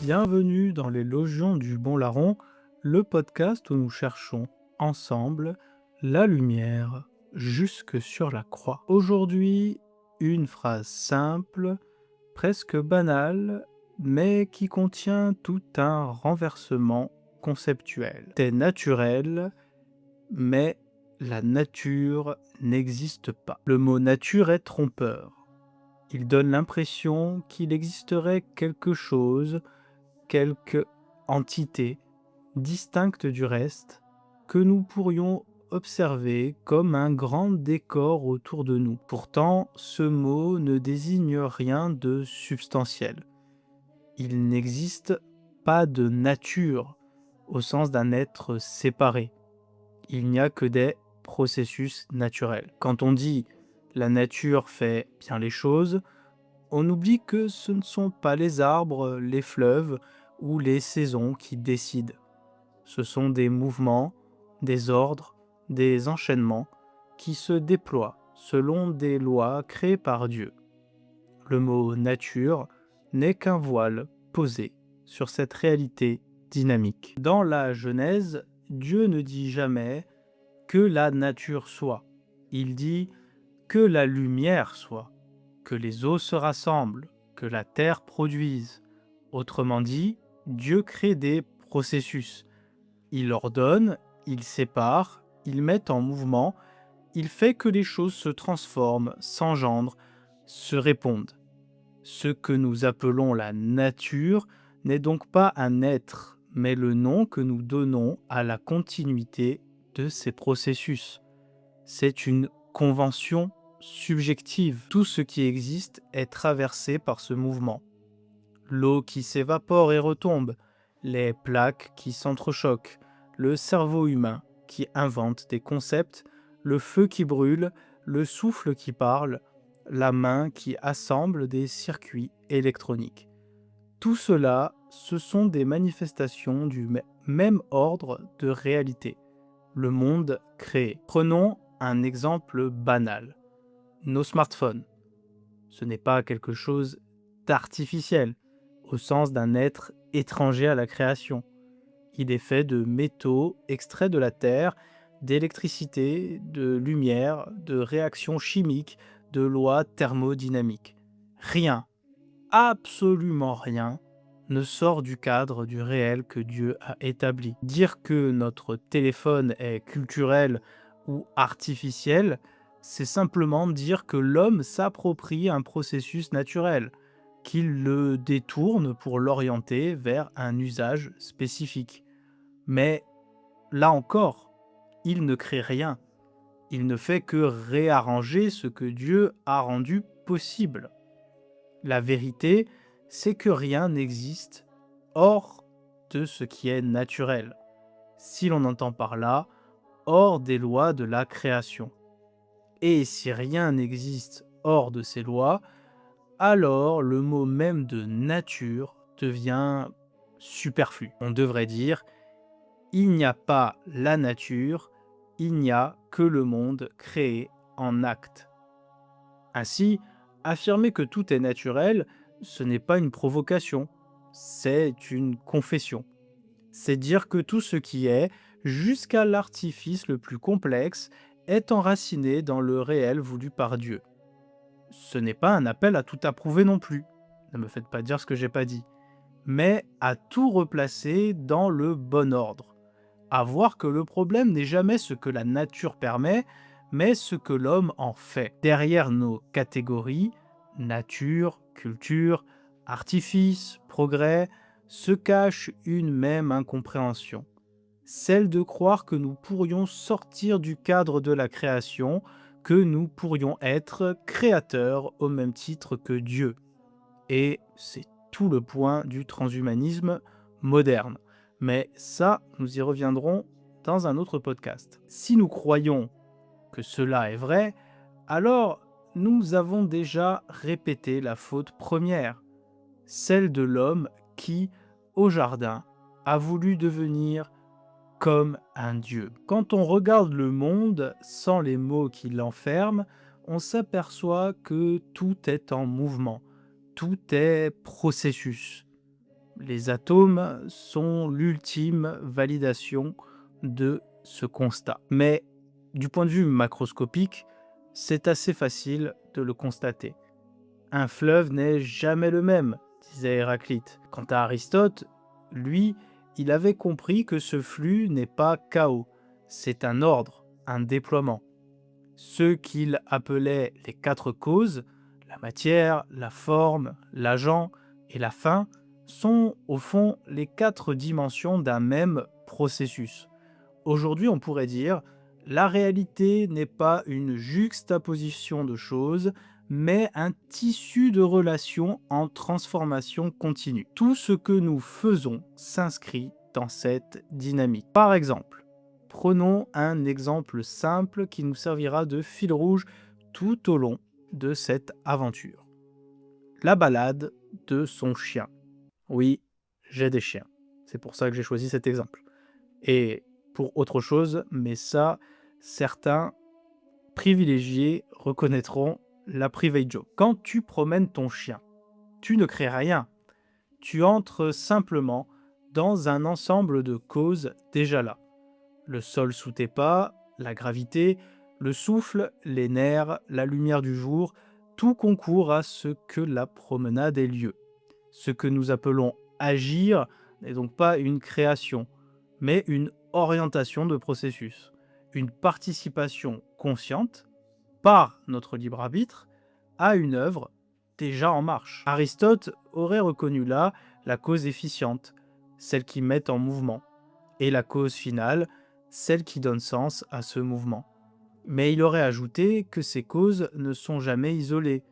Bienvenue dans les Logions du Bon Larron, le podcast où nous cherchons ensemble la lumière jusque sur la croix. Aujourd'hui, une phrase simple, presque banale, mais qui contient tout un renversement conceptuel. C'est naturel, mais la nature n'existe pas. Le mot nature est trompeur. Il donne l'impression qu'il existerait quelque chose, quelque entité distincte du reste que nous pourrions observer comme un grand décor autour de nous. Pourtant, ce mot ne désigne rien de substantiel. Il n'existe pas de nature au sens d'un être séparé. Il n'y a que des processus naturels. Quand on dit la nature fait bien les choses, on oublie que ce ne sont pas les arbres, les fleuves ou les saisons qui décident. Ce sont des mouvements, des ordres, des enchaînements qui se déploient selon des lois créées par Dieu. Le mot nature n'est qu'un voile posé sur cette réalité dynamique. Dans la Genèse, Dieu ne dit jamais que la nature soit. Il dit que la lumière soit, que les eaux se rassemblent, que la terre produise. Autrement dit, Dieu crée des processus. Il ordonne, il sépare, il met en mouvement, il fait que les choses se transforment, s'engendrent, se répondent. Ce que nous appelons la nature n'est donc pas un être, mais le nom que nous donnons à la continuité de ces processus. C'est une convention subjective. Tout ce qui existe est traversé par ce mouvement. L'eau qui s'évapore et retombe, les plaques qui s'entrechoquent, le cerveau humain qui invente des concepts, le feu qui brûle, le souffle qui parle, la main qui assemble des circuits électroniques. Tout cela, ce sont des manifestations du même ordre de réalité, le monde créé. Prenons un exemple banal. Nos smartphones. Ce n'est pas quelque chose d'artificiel, au sens d'un être étranger à la création. Il est fait de métaux extraits de la terre, d'électricité, de lumière, de réactions chimiques, de lois thermodynamiques. Rien, absolument rien, ne sort du cadre du réel que Dieu a établi. Dire que notre téléphone est culturel ou artificiel, c'est simplement dire que l'homme s'approprie un processus naturel, qu'il le détourne pour l'orienter vers un usage spécifique. Mais là encore, il ne crée rien. Il ne fait que réarranger ce que Dieu a rendu possible. La vérité, c'est que rien n'existe hors de ce qui est naturel. Si l'on entend par là, hors des lois de la création. Et si rien n'existe hors de ces lois, alors le mot même de nature devient superflu. On devrait dire il n'y a pas la nature, il n'y a que le monde créé en acte. Ainsi, affirmer que tout est naturel, ce n'est pas une provocation, c'est une confession. C'est dire que tout ce qui est, jusqu'à l'artifice le plus complexe, est enraciné dans le réel voulu par Dieu. Ce n'est pas un appel à tout approuver non plus, ne me faites pas dire ce que j'ai pas dit, mais à tout replacer dans le bon ordre. À voir que le problème n'est jamais ce que la nature permet, mais ce que l'homme en fait. Derrière nos catégories, nature, culture, artifice, progrès, se cache une même incompréhension. Celle de croire que nous pourrions sortir du cadre de la création, que nous pourrions être créateurs au même titre que Dieu. Et c'est tout le point du transhumanisme moderne. Mais ça, nous y reviendrons dans un autre podcast. Si nous croyons que cela est vrai, alors nous avons déjà répété la faute première, celle de l'homme qui, au jardin, a voulu devenir comme un dieu. Quand on regarde le monde sans les mots qui l'enferment, on s'aperçoit que tout est en mouvement, tout est processus. Les atomes sont l'ultime validation de ce constat. Mais du point de vue macroscopique, c'est assez facile de le constater. Un fleuve n'est jamais le même, disait Héraclite. Quant à Aristote, lui, il avait compris que ce flux n'est pas chaos, c'est un ordre, un déploiement. Ceux qu'il appelait les quatre causes, la matière, la forme, l'agent et la fin, sont au fond les quatre dimensions d'un même processus. Aujourd'hui, on pourrait dire, la réalité n'est pas une juxtaposition de choses, mais un tissu de relations en transformation continue. Tout ce que nous faisons s'inscrit dans cette dynamique. Par exemple, prenons un exemple simple qui nous servira de fil rouge tout au long de cette aventure. La balade de son chien. Oui, j'ai des chiens. C'est pour ça que j'ai choisi cet exemple. Et pour autre chose, mais ça, certains privilégiés reconnaîtront la private joke. Quand tu promènes ton chien, tu ne crées rien. Tu entres simplement dans un ensemble de causes déjà là. Le sol sous tes pas, la gravité, le souffle, les nerfs, la lumière du jour, tout concourt à ce que la promenade ait lieu. Ce que nous appelons agir n'est donc pas une création, mais une orientation de processus, une participation consciente, par notre libre arbitre, à une œuvre déjà en marche. Aristote aurait reconnu là la cause efficiente, celle qui met en mouvement, et la cause finale, celle qui donne sens à ce mouvement. Mais il aurait ajouté que ces causes ne sont jamais isolées,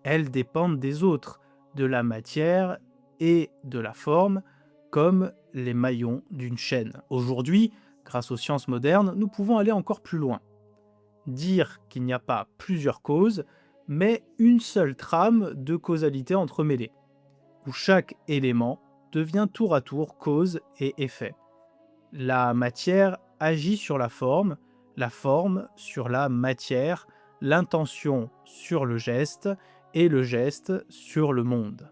elles dépendent des autres, de la matière et de la forme, comme les maillons d'une chaîne. Aujourd'hui, grâce aux sciences modernes, nous pouvons aller encore plus loin. Dire qu'il n'y a pas plusieurs causes, mais une seule trame de causalité entremêlée, où chaque élément devient tour à tour cause et effet. La matière agit sur la forme sur la matière, l'intention sur le geste et le geste sur le monde.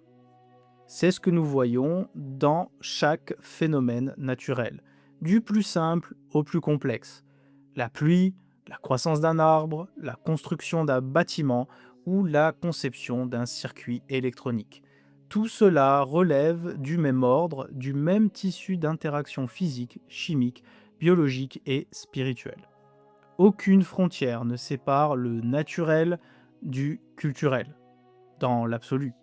C'est ce que nous voyons dans chaque phénomène naturel, du plus simple au plus complexe. La pluie, la croissance d'un arbre, la construction d'un bâtiment ou la conception d'un circuit électronique. Tout cela relève du même ordre, du même tissu d'interaction physique, chimique, biologique et spirituelle. Aucune frontière ne sépare le naturel du culturel, dans l'absolu,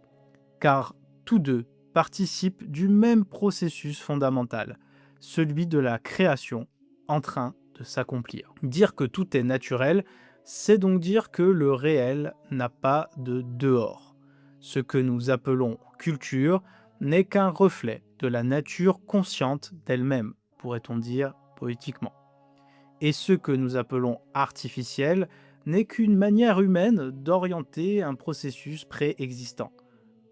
car tous deux participent du même processus fondamental, celui de la création en train de s'accomplir. Dire que tout est naturel, c'est donc dire que le réel n'a pas de dehors. Ce que nous appelons culture n'est qu'un reflet de la nature consciente d'elle-même, pourrait-on dire poétiquement. Et ce que nous appelons artificiel n'est qu'une manière humaine d'orienter un processus préexistant.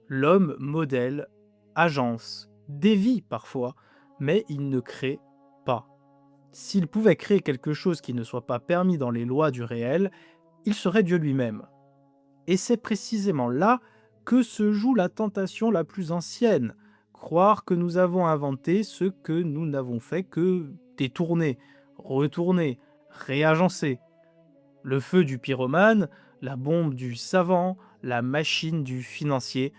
L'homme modèle, agence, dévie parfois, mais il ne crée pas. S'il pouvait créer quelque chose qui ne soit pas permis dans les lois du réel, il serait Dieu lui-même. Et c'est précisément là que se joue la tentation la plus ancienne, croire que nous avons inventé ce que nous n'avons fait que détourner, retourner, réagencer. Le feu du pyromane, la bombe du savant, la machine du financier,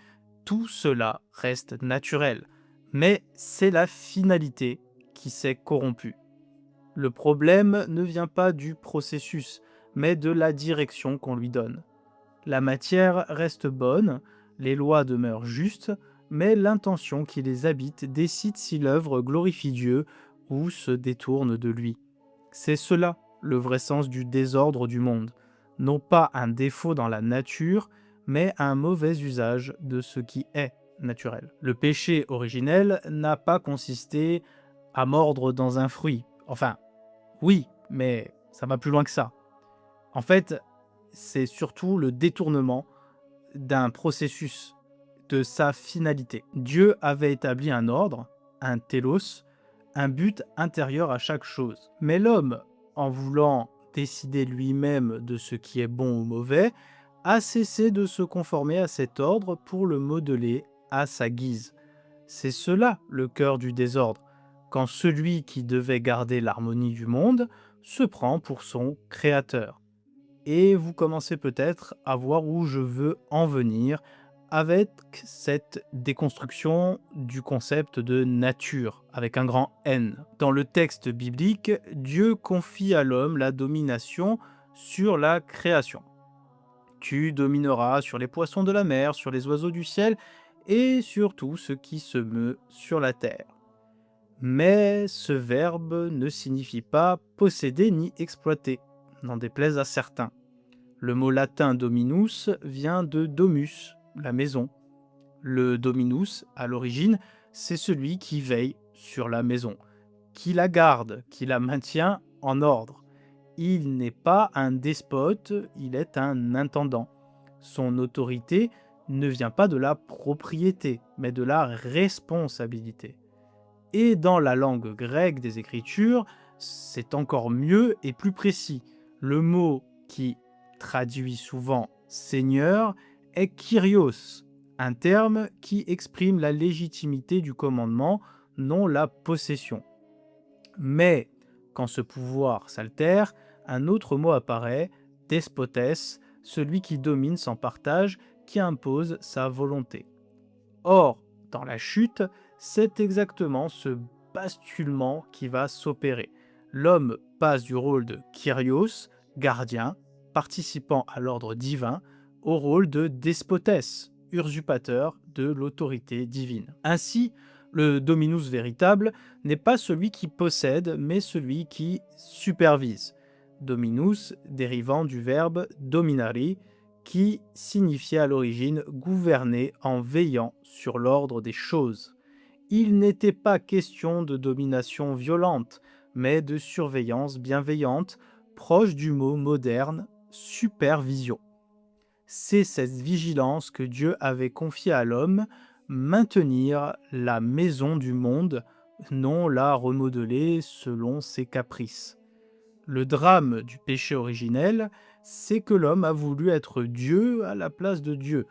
tout cela reste naturel. Mais c'est la finalité qui s'est corrompue. Le problème ne vient pas du processus, mais de la direction qu'on lui donne. La matière reste bonne, les lois demeurent justes, mais l'intention qui les habite décide si l'œuvre glorifie Dieu ou se détourne de lui. C'est cela le vrai sens du désordre du monde, non pas un défaut dans la nature, mais un mauvais usage de ce qui est naturel. Le péché originel n'a pas consisté à mordre dans un fruit. Enfin, oui, mais ça va plus loin que ça. En fait, c'est surtout le détournement d'un processus, de sa finalité. Dieu avait établi un ordre, un télos, un but intérieur à chaque chose. Mais l'homme, en voulant décider lui-même de ce qui est bon ou mauvais, a cessé de se conformer à cet ordre pour le modeler à sa guise. C'est cela le cœur du désordre, quand celui qui devait garder l'harmonie du monde se prend pour son créateur. Et vous commencez peut-être à voir où je veux en venir avec cette déconstruction du concept de nature, avec un grand N. Dans le texte biblique, Dieu confie à l'homme la domination sur la création. Tu domineras sur les poissons de la mer, sur les oiseaux du ciel et sur tout ce qui se meut sur la terre. Mais ce verbe ne signifie pas posséder ni exploiter, n'en déplaise à certains. Le mot latin dominus vient de domus, la maison. Le dominus, à l'origine, c'est celui qui veille sur la maison, qui la garde, qui la maintient en ordre. Il n'est pas un despote, il est un intendant. Son autorité ne vient pas de la propriété, mais de la responsabilité. Et dans la langue grecque des Écritures, c'est encore mieux et plus précis. Le mot qui traduit souvent Seigneur est Kyrios, un terme qui exprime la légitimité du commandement, non la possession. Mais quand ce pouvoir s'altère, un autre mot apparaît, despotes, celui qui domine sans partage, qui impose sa volonté. Or, dans la chute, c'est exactement ce basculement qui va s'opérer. L'homme passe du rôle de Kyrios, gardien, participant à l'ordre divin, au rôle de despotes, usurpateur de l'autorité divine. Ainsi, le dominus véritable n'est pas celui qui possède, mais celui qui supervise. Dominus dérivant du verbe dominari, qui signifiait à l'origine gouverner en veillant sur l'ordre des choses. Il n'était pas question de domination violente, mais de surveillance bienveillante, proche du mot moderne supervision. C'est cette vigilance que Dieu avait confiée à l'homme, maintenir la maison du monde, non la remodeler selon ses caprices. Le drame du péché originel, c'est que l'homme a voulu être Dieu à la place de Dieu,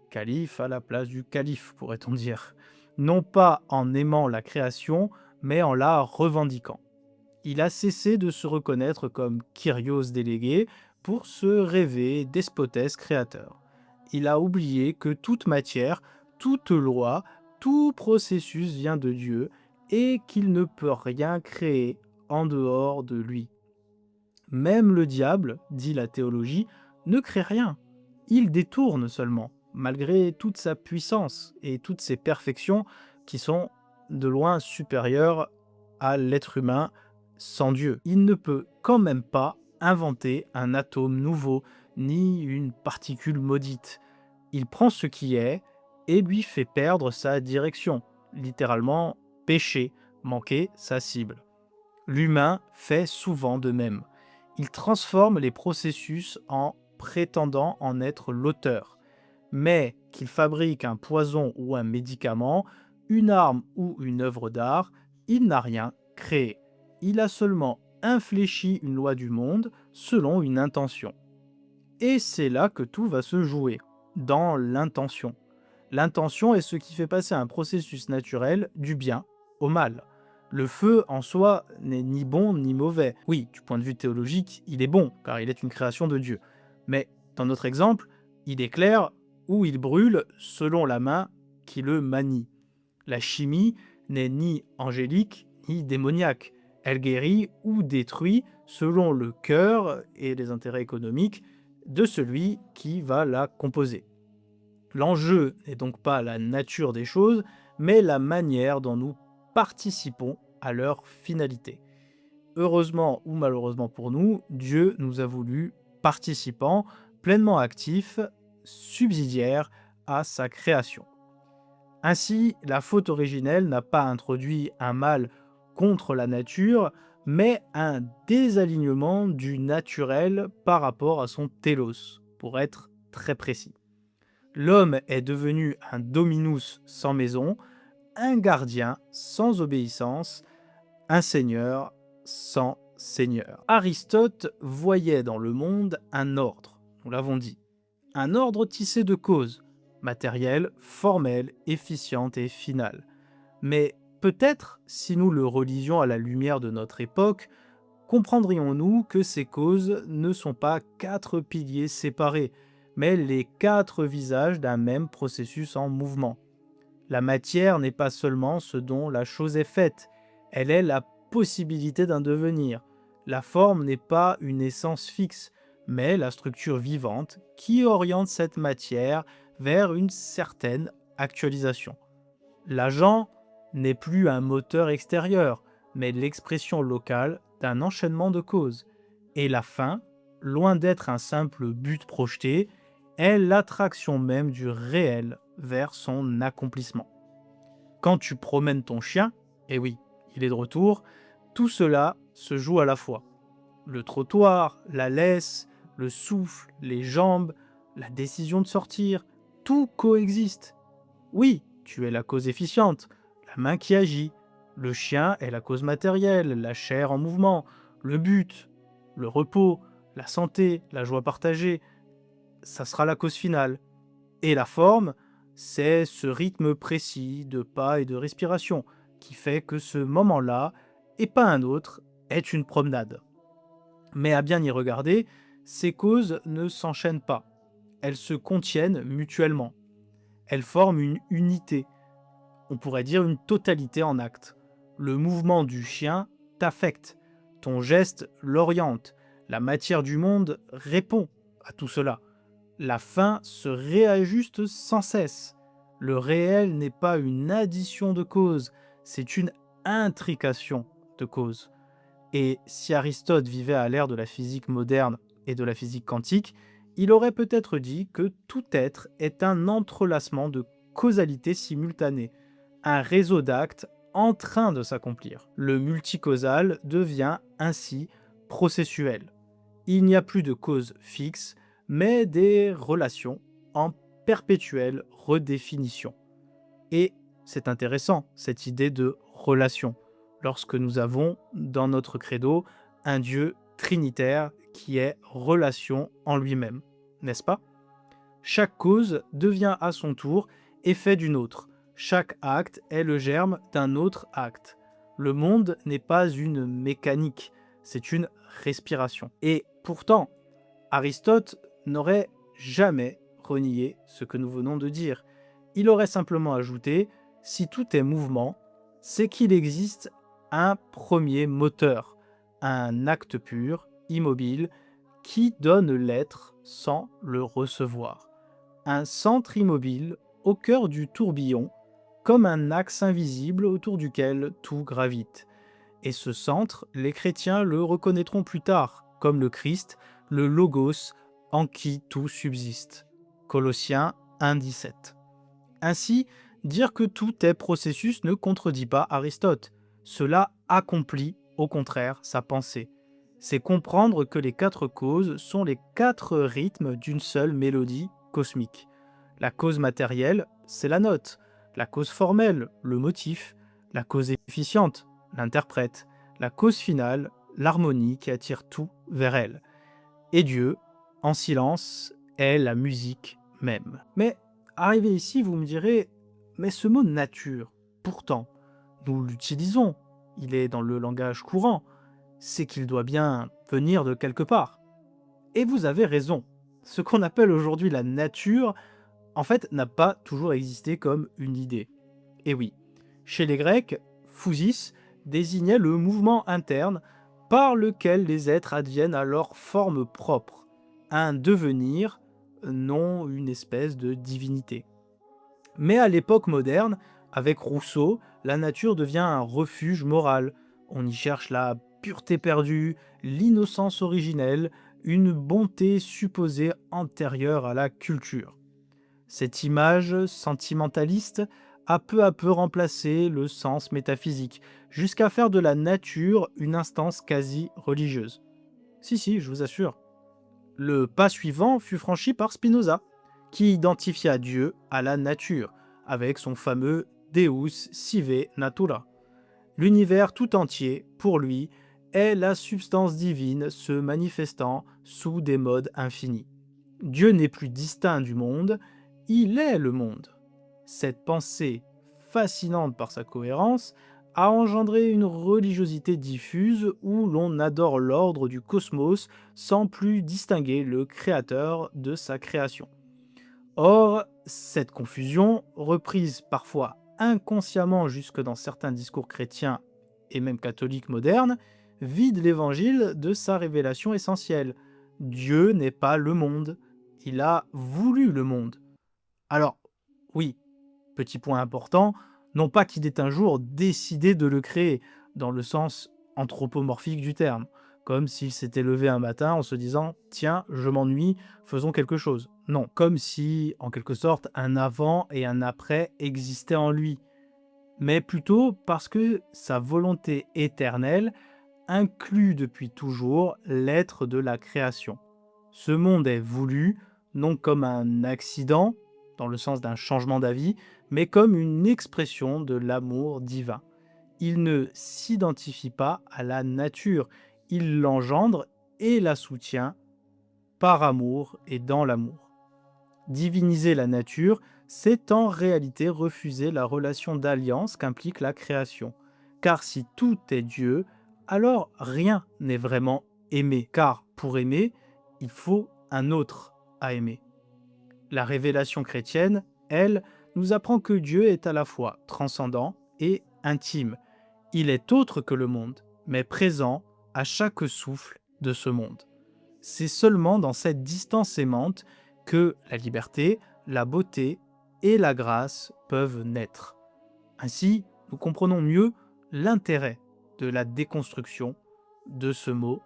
calife à la place du calife, pourrait-on dire, non pas en aimant la création, mais en la revendiquant. Il a cessé de se reconnaître comme Kyrios délégué pour se rêver despotesse créateur. Il a oublié que toute matière, toute loi, tout processus vient de Dieu et qu'il ne peut rien créer en dehors de lui. Même le diable, dit la théologie, ne crée rien. Il détourne seulement, malgré toute sa puissance et toutes ses perfections qui sont de loin supérieures à l'être humain sans Dieu. Il ne peut quand même pas inventer un atome nouveau, ni une particule maudite. Il prend ce qui est et lui fait perdre sa direction, littéralement pécher, manquer sa cible. L'humain fait souvent de même. Il transforme les processus en prétendant en être l'auteur. Mais qu'il fabrique un poison ou un médicament, une arme ou une œuvre d'art, il n'a rien créé. Il a seulement infléchi une loi du monde selon une intention. Et c'est là que tout va se jouer, dans l'intention. L'intention est ce qui fait passer un processus naturel du bien au mal. Le feu en soi n'est ni bon ni mauvais. Oui, du point de vue théologique, il est bon, car il est une création de Dieu. Mais dans notre exemple, il éclaire ou il brûle selon la main qui le manie. La chimie n'est ni angélique ni démoniaque. Elle guérit ou détruit selon le cœur et les intérêts économiques de celui qui va la composer. L'enjeu n'est donc pas la nature des choses, mais la manière dont nous participons à leur finalité. Heureusement ou malheureusement pour nous, Dieu nous a voulu participants, pleinement actifs, subsidiaires à sa création. Ainsi, la faute originelle n'a pas introduit un mal contre la nature, mais un désalignement du naturel par rapport à son télos, pour être très précis. L'homme est devenu un dominus sans maison, un gardien sans obéissance, un seigneur sans seigneur. Aristote voyait dans le monde un ordre, nous l'avons dit. Un ordre tissé de causes, matérielles, formelles, efficientes et finales. Mais peut-être, si nous le relisions à la lumière de notre époque, comprendrions-nous que ces causes ne sont pas quatre piliers séparés, mais les quatre visages d'un même processus en mouvement. La matière n'est pas seulement ce dont la chose est faite, elle est la possibilité d'un devenir. La forme n'est pas une essence fixe, mais la structure vivante qui oriente cette matière vers une certaine actualisation. L'agent n'est plus un moteur extérieur, mais l'expression locale d'un enchaînement de causes. Et la fin, loin d'être un simple but projeté, est l'attraction même du réel vers son accomplissement. Quand tu promènes ton chien, et oui, il est de retour, tout cela se joue à la fois. Le trottoir, la laisse, le souffle, les jambes, la décision de sortir, tout coexiste. Oui, tu es la cause efficiente, la main qui agit. Le chien est la cause matérielle, la chair en mouvement, le but, le repos, la santé, la joie partagée. Ça sera la cause finale. Et la forme, c'est ce rythme précis de pas et de respiration qui fait que ce moment-là, et pas un autre, est une promenade. Mais à bien y regarder, ces causes ne s'enchaînent pas. Elles se contiennent mutuellement. Elles forment une unité, on pourrait dire une totalité en acte. Le mouvement du chien t'affecte, ton geste l'oriente, la matière du monde répond à tout cela. La fin se réajuste sans cesse. Le réel n'est pas une addition de causes, c'est une intrication de causes. Et si Aristote vivait à l'ère de la physique moderne et de la physique quantique, il aurait peut-être dit que tout être est un entrelacement de causalité simultanée, un réseau d'actes en train de s'accomplir. Le multicausal devient ainsi processuel. Il n'y a plus de causes fixes, mais des relations en perpétuelle redéfinition. Et c'est intéressant, cette idée de relation, lorsque nous avons dans notre credo un Dieu trinitaire qui est relation en lui-même, n'est-ce pas? Chaque cause devient à son tour effet d'une autre. Chaque acte est le germe d'un autre acte. Le monde n'est pas une mécanique, c'est une respiration. Et pourtant, Aristote n'aurait jamais renié ce que nous venons de dire. Il aurait simplement ajouté, si tout est mouvement, c'est qu'il existe un premier moteur, un acte pur, immobile, qui donne l'être sans le recevoir. Un centre immobile au cœur du tourbillon, comme un axe invisible autour duquel tout gravite. Et ce centre, les chrétiens le reconnaîtront plus tard, comme le Christ, le Logos, en qui tout subsiste. Colossiens 1,17. Ainsi, dire que tout est processus ne contredit pas Aristote. Cela accomplit, au contraire, sa pensée. C'est comprendre que les quatre causes sont les quatre rythmes d'une seule mélodie cosmique. La cause matérielle, c'est la note. La cause formelle, le motif. La cause efficiente, l'interprète. La cause finale, l'harmonie qui attire tout vers elle. Et Dieu, en silence, est la musique même. Mais arrivé ici, vous me direz, mais ce mot nature, pourtant, nous l'utilisons, il est dans le langage courant, c'est qu'il doit bien venir de quelque part. Et vous avez raison, ce qu'on appelle aujourd'hui la nature, en fait, n'a pas toujours existé comme une idée. Et oui, chez les Grecs, physis désignait le mouvement interne par lequel les êtres adviennent à leur forme propre, un devenir, non une espèce de divinité. Mais à l'époque moderne, avec Rousseau, la nature devient un refuge moral. On y cherche la pureté perdue, l'innocence originelle, une bonté supposée antérieure à la culture. Cette image sentimentaliste a peu à peu remplacé le sens métaphysique, jusqu'à faire de la nature une instance quasi religieuse. Si, je vous assure. Le pas suivant fut franchi par Spinoza, qui identifia Dieu à la nature, avec son fameux Deus sive natura. L'univers tout entier, pour lui, est la substance divine se manifestant sous des modes infinis. Dieu n'est plus distinct du monde, il est le monde. Cette pensée fascinante par sa cohérence, a engendré une religiosité diffuse où l'on adore l'ordre du cosmos sans plus distinguer le créateur de sa création. Or, cette confusion, reprise parfois inconsciemment jusque dans certains discours chrétiens et même catholiques modernes, vide l'évangile de sa révélation essentielle. Dieu n'est pas le monde, il a voulu le monde. Alors, oui, petit point important, non pas qu'il ait un jour décidé de le créer, dans le sens anthropomorphique du terme, comme s'il s'était levé un matin en se disant «Tiens, je m'ennuie, faisons quelque chose». Non, comme si, en quelque sorte, un avant et un après existaient en lui, mais plutôt parce que sa volonté éternelle inclut depuis toujours l'être de la création. Ce monde est voulu, non comme un accident, dans le sens d'un changement d'avis, mais comme une expression de l'amour divin. Il ne s'identifie pas à la nature, il l'engendre et la soutient par amour et dans l'amour. Diviniser la nature, c'est en réalité refuser la relation d'alliance qu'implique la création. Car si tout est Dieu, alors rien n'est vraiment aimé. Car pour aimer, il faut un autre à aimer. La révélation chrétienne, elle, nous apprend que Dieu est à la fois transcendant et intime. Il est autre que le monde, mais présent à chaque souffle de ce monde. C'est seulement dans cette distance aimante que la liberté, la beauté et la grâce peuvent naître. Ainsi, nous comprenons mieux l'intérêt de la déconstruction de ce mot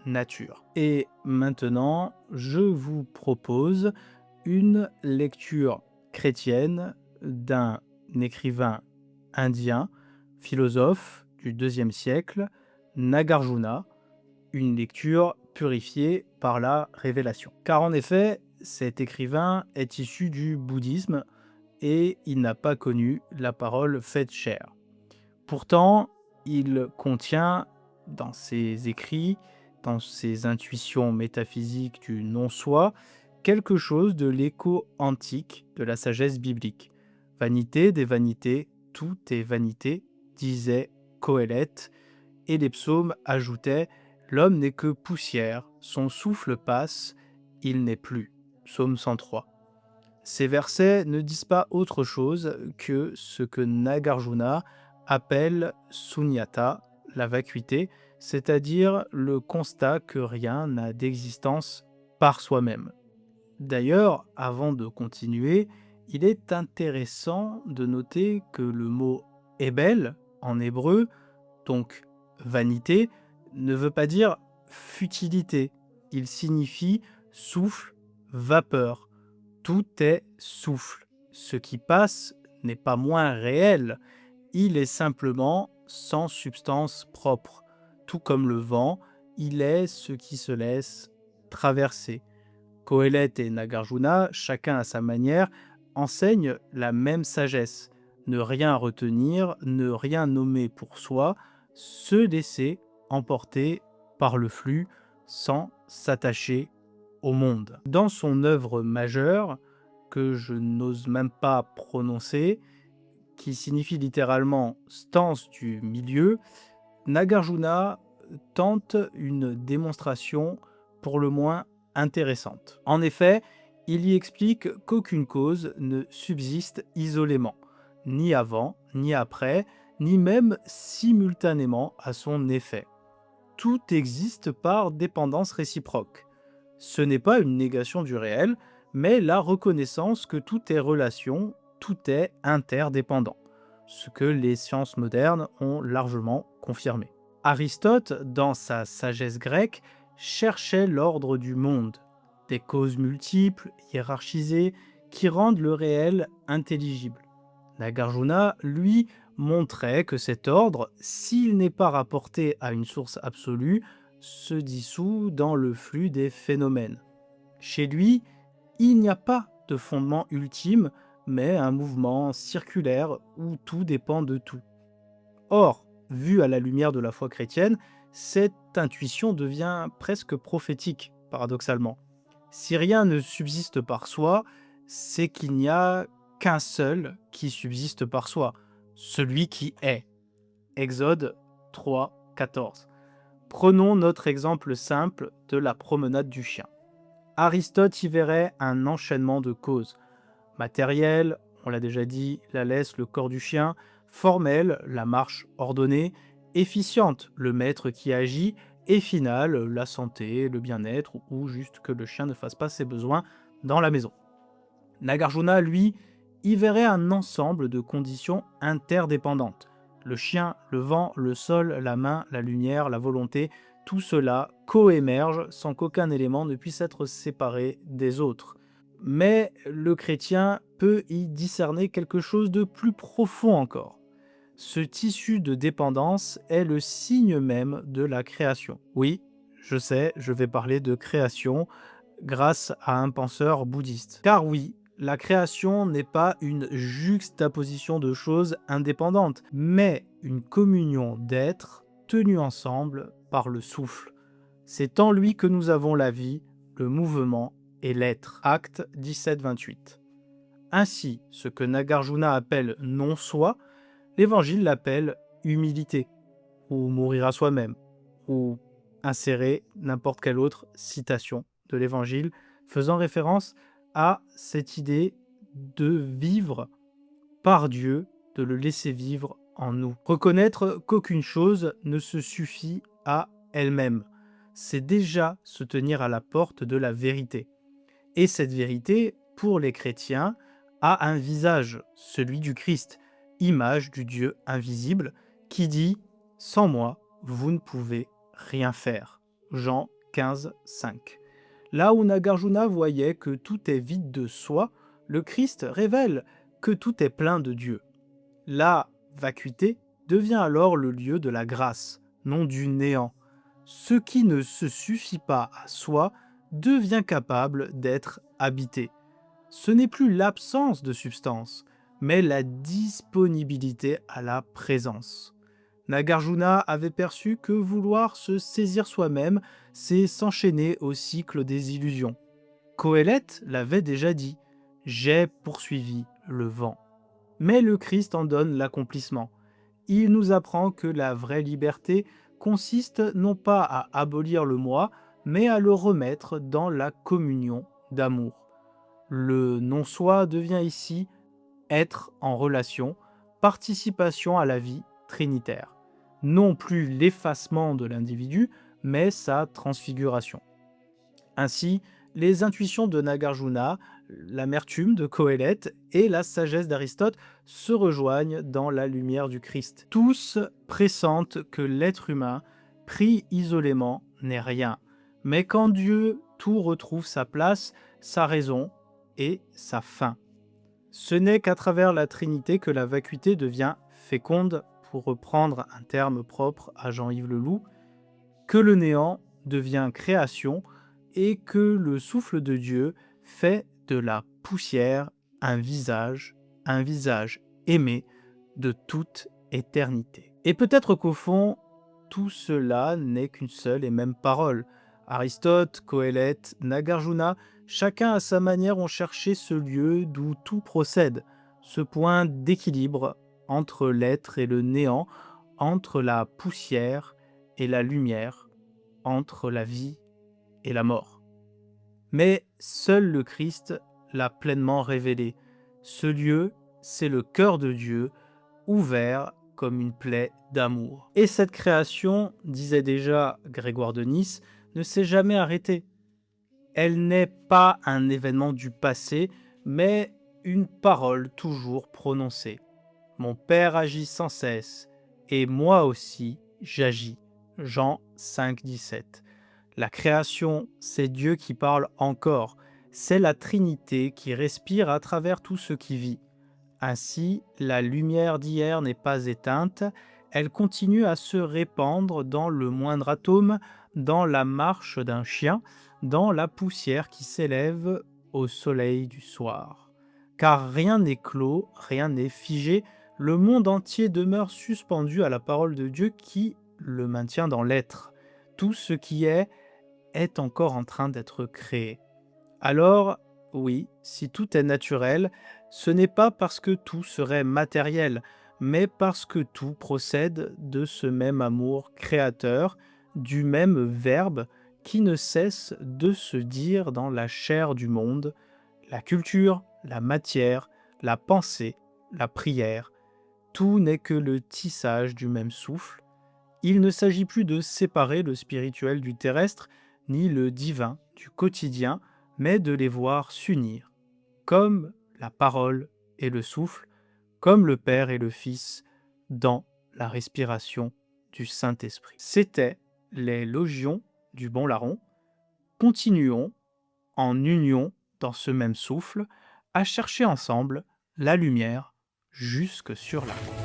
nature. Et maintenant, je vous propose une lecture chrétienne d'un écrivain indien, philosophe du IIe siècle, Nagarjuna, une lecture purifiée par la révélation. Car en effet, cet écrivain est issu du bouddhisme et il n'a pas connu la parole faite chair. Pourtant, il contient dans ses écrits, dans ses intuitions métaphysiques du non-soi, quelque chose de l'écho antique de la sagesse biblique. Vanité des vanités, tout est vanité, disait Coëlette, et les psaumes ajoutaient l'homme n'est que poussière, son souffle passe, il n'est plus. Psaume 103. Ces versets ne disent pas autre chose que ce que Nagarjuna appelle sunyata, la vacuité, c'est-à-dire le constat que rien n'a d'existence par soi-même. D'ailleurs, avant de continuer, il est intéressant de noter que le mot Hebel en hébreu, donc vanité, ne veut pas dire futilité. Il signifie souffle, vapeur. Tout est souffle. Ce qui passe n'est pas moins réel, il est simplement sans substance propre. Tout comme le vent, il est ce qui se laisse traverser. Coëlette et Nagarjuna, chacun à sa manière, enseignent la même sagesse. Ne rien retenir, ne rien nommer pour soi, se laisser emporter par le flux sans s'attacher au monde. Dans son œuvre majeure, que je n'ose même pas prononcer, qui signifie littéralement stance du milieu, Nagarjuna tente une démonstration pour le moins intéressante. En effet, il y explique qu'aucune cause ne subsiste isolément, ni avant, ni après, ni même simultanément à son effet. Tout existe par dépendance réciproque. Ce n'est pas une négation du réel, mais la reconnaissance que tout est relation, tout est interdépendant, ce que les sciences modernes ont largement confirmé. Aristote, dans sa sagesse grecque, cherchait l'ordre du monde, des causes multiples, hiérarchisées, qui rendent le réel intelligible. Nagarjuna, lui, montrait que cet ordre, s'il n'est pas rapporté à une source absolue, se dissout dans le flux des phénomènes. Chez lui, il n'y a pas de fondement ultime, mais un mouvement circulaire où tout dépend de tout. Or, vu à la lumière de la foi chrétienne, cette intuition devient presque prophétique, paradoxalement. Si rien ne subsiste par soi, c'est qu'il n'y a qu'un seul qui subsiste par soi, celui qui est. Exode 3, 14. Prenons notre exemple simple de la promenade du chien. Aristote y verrait un enchaînement de causes. Matériel, on l'a déjà dit, la laisse, le corps du chien. Formel, la marche ordonnée. Efficiente, le maître qui agit. Et finale, la santé, le bien-être ou juste que le chien ne fasse pas ses besoins dans la maison. Nagarjuna, lui, y verrait un ensemble de conditions interdépendantes. Le chien, le vent, le sol, la main, la lumière, la volonté, tout cela coémerge sans qu'aucun élément ne puisse être séparé des autres. Mais le chrétien peut y discerner quelque chose de plus profond encore. Ce tissu de dépendance est le signe même de la création. Oui, je sais, je vais parler de création grâce à un penseur bouddhiste. Car oui, la création n'est pas une juxtaposition de choses indépendantes, mais une communion d'êtres tenus ensemble par le souffle. C'est en lui que nous avons la vie, le mouvement et l'être. Acte 17-28. Ainsi, ce que Nagarjuna appelle non-soi, l'Évangile l'appelle humilité, ou mourir à soi-même, ou insérer n'importe quelle autre citation de l'Évangile, faisant référence à cette idée de vivre par Dieu, de le laisser vivre en nous. Reconnaître qu'aucune chose ne se suffit à elle-même. C'est déjà se tenir à la porte de la vérité. Et cette vérité, pour les chrétiens, a un visage, celui du Christ, image du Dieu invisible, qui dit « Sans moi, vous ne pouvez rien faire ». Jean 15, 5. Là où Nagarjuna voyait que tout est vide de soi, le Christ révèle que tout est plein de Dieu. La vacuité devient alors le lieu de la grâce, non du néant. Ce qui ne se suffit pas à soi devient capable d'être habité. Ce n'est plus l'absence de substance, mais la disponibilité à la présence. Nagarjuna avait perçu que vouloir se saisir soi-même, c'est s'enchaîner au cycle des illusions. Coëlette l'avait déjà dit « J'ai poursuivi le vent ». Mais le Christ en donne l'accomplissement. Il nous apprend que la vraie liberté consiste non pas à abolir le moi, mais à le remettre dans la communion d'amour. Le non-soi devient ici être en relation, participation à la vie trinitaire. Non plus l'effacement de l'individu, mais sa transfiguration. Ainsi, les intuitions de Nagarjuna, l'amertume de Coëlette et la sagesse d'Aristote se rejoignent dans la lumière du Christ. Tous pressentent que l'être humain, pris isolément, n'est rien. Mais qu'en Dieu, tout retrouve sa place, sa raison et sa fin. Ce n'est qu'à travers la Trinité que la vacuité devient féconde, pour reprendre un terme propre à Jean-Yves Leloup, que le néant devient création et que le souffle de Dieu fait de la poussière un visage aimé de toute éternité. Et peut-être qu'au fond, tout cela n'est qu'une seule et même parole. Aristote, Coëlette, Nagarjuna, chacun à sa manière ont cherché ce lieu d'où tout procède, ce point d'équilibre entre l'être et le néant, entre la poussière et la lumière, entre la vie et la mort. Mais seul le Christ l'a pleinement révélé. Ce lieu, c'est le cœur de Dieu, ouvert comme une plaie d'amour. Et cette création, disait déjà Grégoire de Nice, ne s'est jamais arrêtée. Elle n'est pas un événement du passé, mais une parole toujours prononcée. Mon Père agit sans cesse, et moi aussi j'agis. Jean 5, 17. La création, c'est Dieu qui parle encore. C'est la Trinité qui respire à travers tout ce qui vit. Ainsi, la lumière d'hier n'est pas éteinte, elle continue à se répandre dans le moindre atome, dans la marche d'un chien, dans la poussière qui s'élève au soleil du soir. Car rien n'est clos, rien n'est figé, le monde entier demeure suspendu à la parole de Dieu qui le maintient dans l'être. Tout ce qui est encore en train d'être créé. Alors, oui, si tout est naturel, ce n'est pas parce que tout serait matériel, mais parce que tout procède de ce même amour créateur, du même Verbe qui ne cesse de se dire dans la chair du monde, la culture, la matière, la pensée, la prière. Tout n'est que le tissage du même souffle. Il ne s'agit plus de séparer le spirituel du terrestre, ni le divin du quotidien, mais de les voir s'unir, comme la parole et le souffle, comme le Père et le Fils, dans la respiration du Saint-Esprit. C'était les Logions du Bon Larron. Continuons, en union dans ce même souffle, à chercher ensemble la lumière jusque sur la croix.